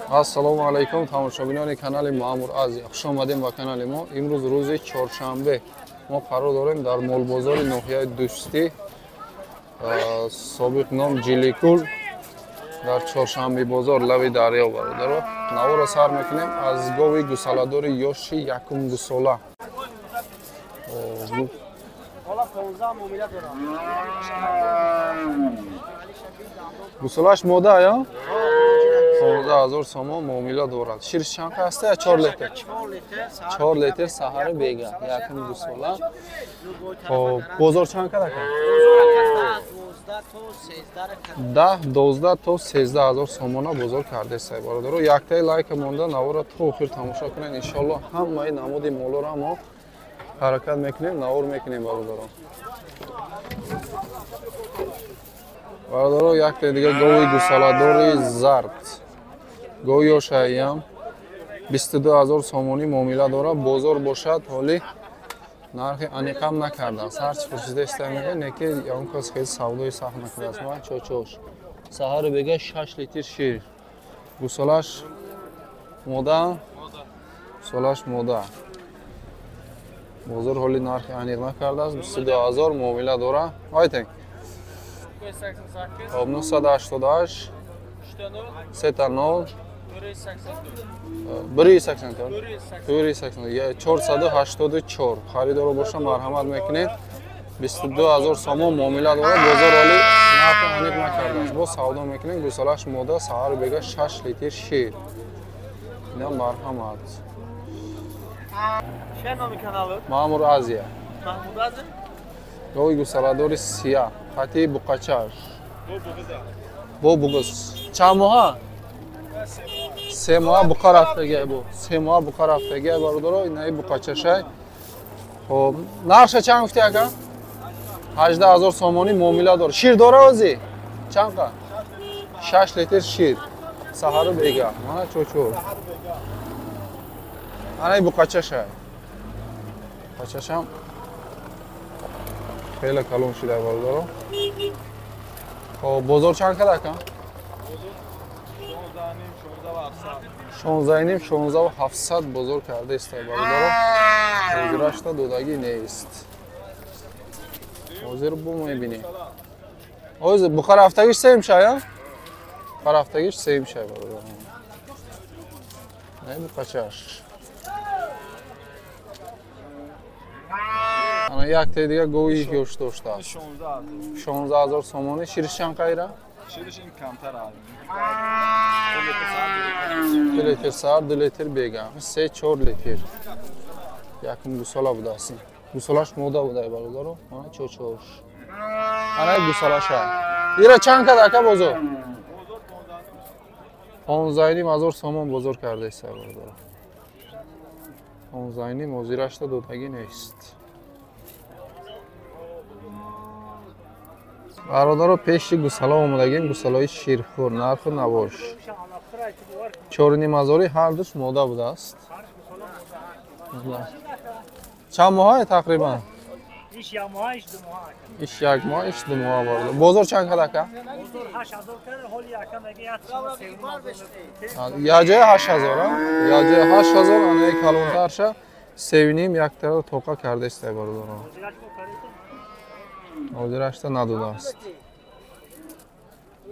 Ассалому алайкум тамошобинони канали Маъмур Азия. Хуш омадем ба канали мо. Имрӯз рӯзи чоршанбе. Мо қарор дорем дар молбозори ноҳияи Дӯстӣ, собиқ ном Ҷиликул, дар чоршанбе бозор лави дарё бародаро навора сар мекунем аз гови гусаладори ёши якум гусола. Гусолаш мода ё? 15000 сомон муомила дорад. Ширш чанд ҳаста я 4 литр? 4 литр саҳари бега, якум гусола. Хоб, бозор чанд кадака? 10-12 то 13000 сомона бозор кардесай бародаро. Яктаи лайка монда навора то охир тамошо кунед. Иншаллоҳ ҳамаи намуди молора мо ҳаракат мекунем, навор мекунем бародаро. Бародаро якта дига гови гусаладори зард. Гови ёшаям 22000 сомонӣ муомила дорад. Бозор бошад ҳоли нархи аниқам накардааст. Ҳарчи пурсида истаем неки ягон кас хеле савдои сахт накардааст. Ма чочош. Саҳари бега 6 литр шир. Гусолаш мода. Гусолаш мода. Бозор ҳоли нархи аниқ накардааст. 22000 муомила дорад. Айтен 988 30 484 харидоро боша марҳамат мекунед. 22000 сомон муомила дорад. Бозор ҳоли нархи аниқ накардааст. Бо савдо мекунем. Гусолаш мода саҳари бега 6 литр шир. Ина марҳамат. Чия номи каналу? Маъмур Азия. Маҳмуд Азия? Гови гусаладори сия, хати буқачаш. Бо буғыз. Чанд моҳа? 3 моҳа буқа рафтагия бо. 3 моҳа буқа рафтагия бародаро, инаи буқачашай. Хоб, нарша чанд гуфти ака? 18000 сомонӣ муомила дорад. Шир дора ози? Чанд қа? 6 литр шир. Саҳари бега. Мана чочор. Анаи буқачашай. Буқачашам хеле калон шуда бародаро. Хоб, бозор чанд кадака? 16700 бозор кардеистай бародаро. ҳозирашта додагӣ нест. ҳозир бу мебинем. Ҳозир буқа рафтагиш сем шай, а? Буқа рафтагиш сем шай бародаро. Не буқачаш. Ана якта дига гови ёш доштааст. 16000 сомонӣ. Шириш чанд қайра? Шириш ин камтар аст. 2 литр сар, 2 литр бега. 3-4 литр. Якум гусола будааст. Гусолаш мода будай бародаро. Мана чочош. Ана гусолаша. Ира чанд кадака бозор? 15000 сомон бозор кардеист бародаро. 15000 ҳозирашта додагӣ нест. бародаро пеши гусала омадагим. Гусалои ширхӯр, нарху навош. 4500 ҳар душ мода будааст. Чанд моҳае тақрибан? Иш як моҳа, иш ду моҳа. Иш як моҳ, иш ду моҳа бародаро. Бозор чанд кадака? Бозор 8000 кар, ҳоли якам мега 7000. Я ҷоя 8000, а? Я ҷоя 8000, анаи калонтарша 3.5 як тараф тоқа кардеистай бародаро. ҳозирашта надодааст.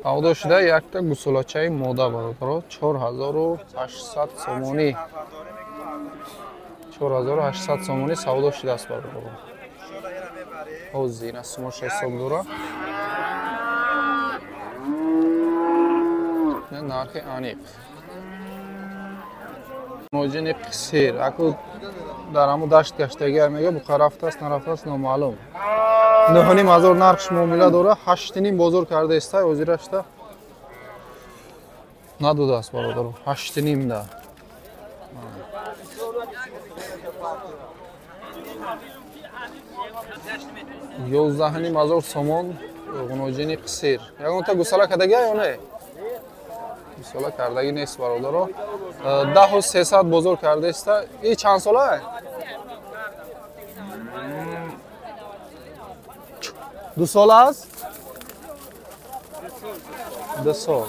Савдо шуда якта гусолачаи мода бародаро 4800 сомонӣ. 4800 сомонӣ савдо шудааст бародаро. ҳозир ина сумоша ҳисоб дора. Не нархи аниқ. моҷини қисир. Аку дар ҳамун дашт гаштагия мега буқа рафтааст, нарафтааст номаълум. 9500 нархш муомила дора. 8.5 бозор кардеистай. ҳозирашта надодааст бародаро. 8.5 да. 11500 сомон ғуноҷини қисир. Ягонта гусала кардагия ё не? Гусала кардагӣ нест бародаро. 10300 бозор кардеистай. И чанд сола? 2 сол аст? 2 сол.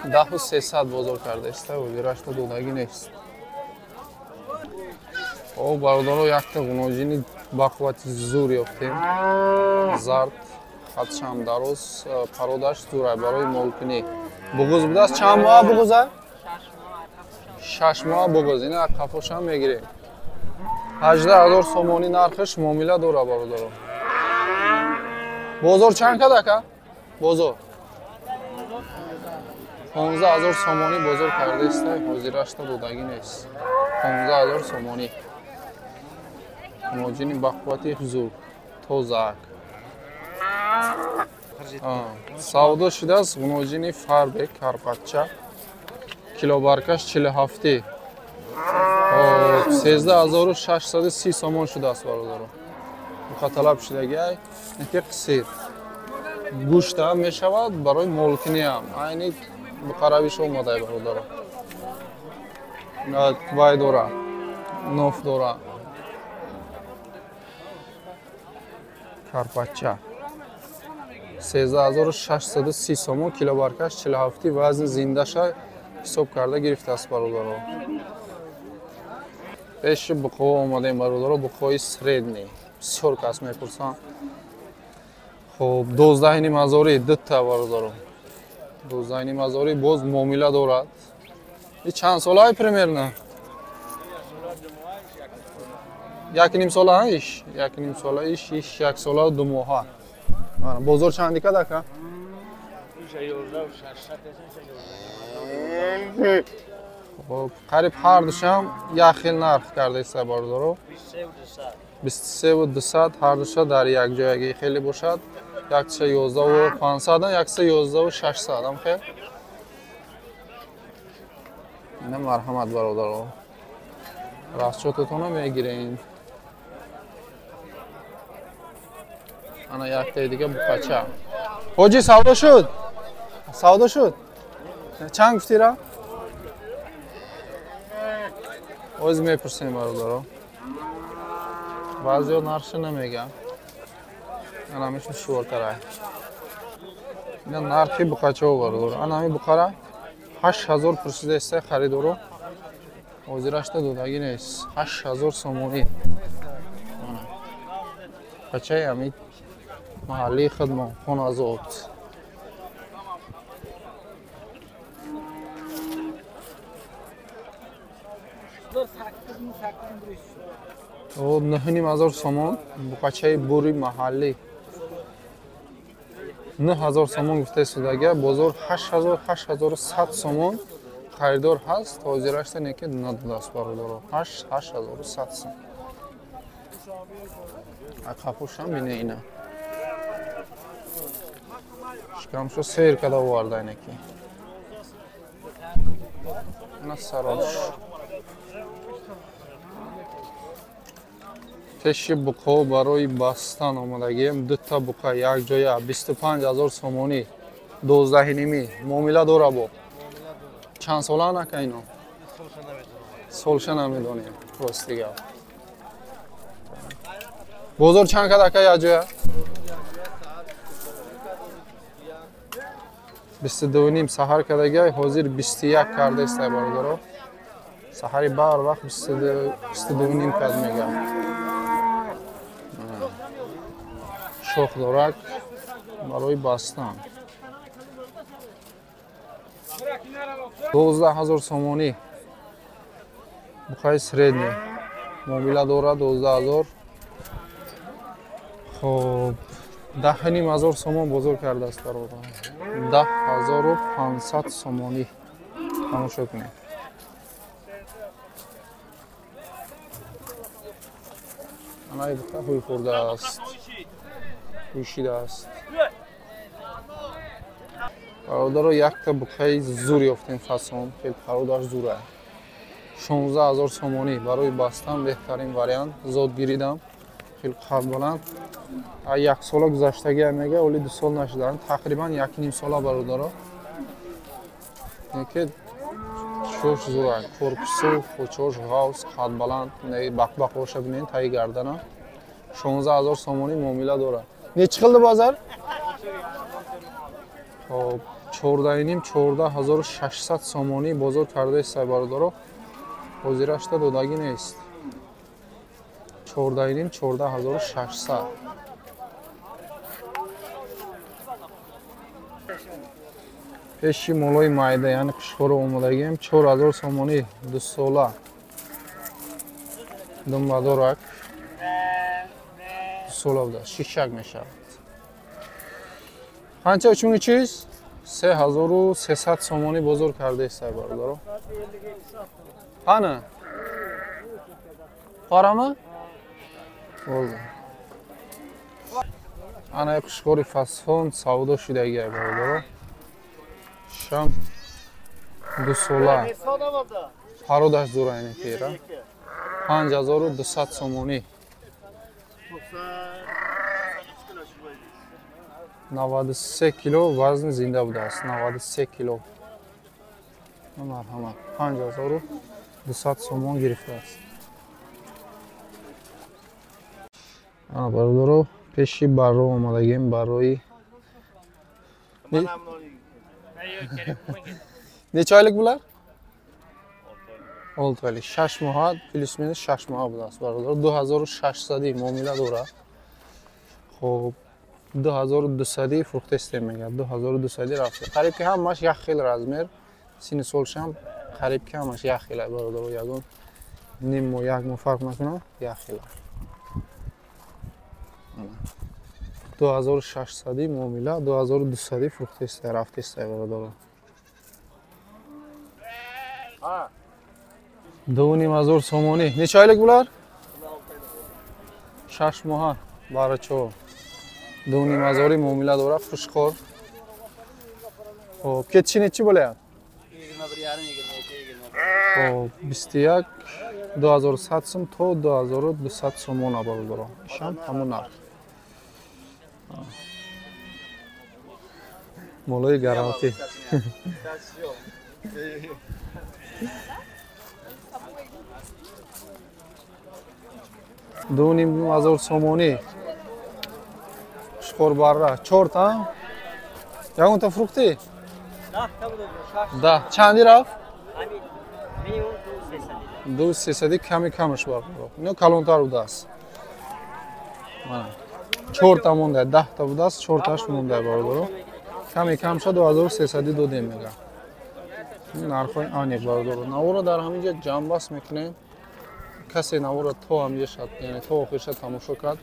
10,300 бозор кардааст. Озирашта додагӣ нест. О, бародаро, якта гуноҷини бақуввати зур ёфтем. Зард, хатшам дароз, пародаш зура барои молкунӣ. Буғуз будааст. Чанд моҳа буғуза? 6 моҳа буғуз. Ина қафошам мегирем. 18000 сомонӣ нархаш муомила дора бародаро. Бозор чанд кад ака? Бозор 15000 сомонӣ бозор кардааст. Ҳозирашта додагӣ нест. 15000 сомонӣ. Гуноҷини бақуввати зур, тозак. Савдо шудааст гуноҷини фарбек карпатча. Килобаркаш 47. 13630 сомон шудааст бародаро. Мухаталаб шудагӣ неки қисир. Гӯшта ҳам мешавад, барои молкунӣ ҳам. Айни буқаравиш омадай бародаро. Вай дора. Ноф дора. Карпатча 13630 сомон, килобаркаш 47, вазн зиндаша ҳисоб карда гирифтааст бародаро. Пеши буқово омадем бародаро, буқои средни. Бисёр кас мепурсанд. Хоб 12500 дутта бародаро. 12500 боз муомила дорад. И чанд солаи примерно? 1,5 сола иш, 1,5 сола иш, 1 сола 2 моҳа. Бозор чанди кад ака? Хоб, қариб ҳар душам як хел нарх кардааст бародаро. 23200 ҳар душа дар як ҷойагӣ хеле бошад. Якша 11500, якша 11600 ам хел. Ина марҳамат бародаро. Расчётатона мегирем. Ана якта дига буқача. Ҳоҷи савдо шуд? Савдо шуд? Чанд гуфтира? Оз мепурсем бародаро. Баъзеҳо нархша намегам. Ана мешун шуортара. Ина нархи буқачаҳо бародаро. Ана ҳами буқара 8000 пурсидааст харидоро. Ҳозирашта додагӣ нест. 8000 сомонӣ. Буқачаи ҳами маҳаллии хидмон хоназод. О, 9500 сомон буқачаи бури маҳаллӣ. 9000 сомон гуфтааст дага, бозор 8100 сомон. Харидор ҳаст, ҳозирашта неки надодааст бародаро. 8100 сомон. Ақафошам бине ина. Шикамшо сер када оварда неки. Ина сарош. Пеши буқо барои бастан омадагием. Дутта буқа як ҷоя 25000 сомонӣ. 12,5 муомила дора бо. Чанд сола нака ино? Солша намедонем. Прости гап. Бозор чанд кад ака як ҷоя? 22,5 саҳар кадагай, ҳозир 21 кардааст бародаро. Саҳари бар вақт 22,5 кад мегам. Шох дорак барои бастан. 12000 сомонӣ. Буқаи средни. Муомила дора 12000. Хоб 10,500 сомон бозор кардааст бародаро. 10500 сомонӣ. тамошо кунед. Анаи буқа ҳуй хӯрдааст. Ҳуйшидааст. бародаро якта буқаи зур ёфтем фасон. хел пародаш зура. 16000 сомонӣ барои бастан беҳтарин вариант. Зод гиридам. хел қад баланд. Як сола гузаштаги мега, оли 2 сол нашудан. Тақрибан 1,5 сола бародаро. Неки чош зура. Корпусу, хочош, ғавз, қад баланд. Бақ-бақ боша бинен таи гардана. 16000 сомонӣ муомила дора. Нечи қилди бозар? Хоб 14,5 сомонӣ бозор кардаистай бародаро. ҳозирашта додагӣ нест. 14,600. пеши молои майда, яъне қушхоро омадагием 4000 сомонӣ 2 сола. Думбадорак 2 сола буда, шишак мешавад. Қанча учуни чиз? 3300 сомонӣ бозор кардаистай бародаро. Қана? Қарама? Бозор. Ана қушхори фасхон савдо шудагиай бародаро. Шам 2 сола. Пародаш зурайне пира. 5200 сомонӣ. 93 кило вазн зинда будааст. 93 кило. Марҳамат. 5200 сомон гирифтааст. Ана бародаро, пеши барро омадагем баррои неча ойлик булар? 6 ойлик. 6 моҳа плюс минус 6 моҳа будааст бародаро. 2600 муомила дорад. Хоб 2200 фурухтаисте мегӯяд. 2200 рафта. Қариб ки ҳамаш як хел размер. Сини солшам қариб ки ҳамаш як хел бародаро. Ягон ним мо як мо фарқ накунад. Як хел. 2600 муомила, 2200 фурухтаисте рафтаисте бародаро. 2500 сомонӣ. Неча ойлик булар? 6 моҳа барачо. 2500 муомила дора хушхор. Хоб, кетчи нечи bo'layapti? 21 2100 сум то 2200 сомон бародаро. Isham ҳамон нарх. Молои гаранти. 2500 сомонӣ. Шухор барра 4 та. Ягонта фрукти? Да, чанди рафт? Минимум 200 ками камаш бар. Ино калонтар будааст. Мана 4 та монда, 10 та будааст, 4 таш монда бародаро. Ками кам шуд 2300 додем мега. Нархои аниқ бародаро. Навора дар ҳамин ҷо ҷамъбаст мекунем. Касе навора то ҳамин ҷо, яъне то охирша тамошо кард.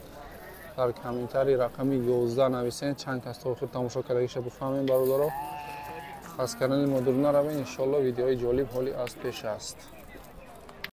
Дар комментарий рақами 11 нависен, чанд кас то охир тамошо кардагиша буфаҳмем бародаро. аз канали мо дур наравед. Иншоалло видеои ҷолиб ҳоли аст пеш аст.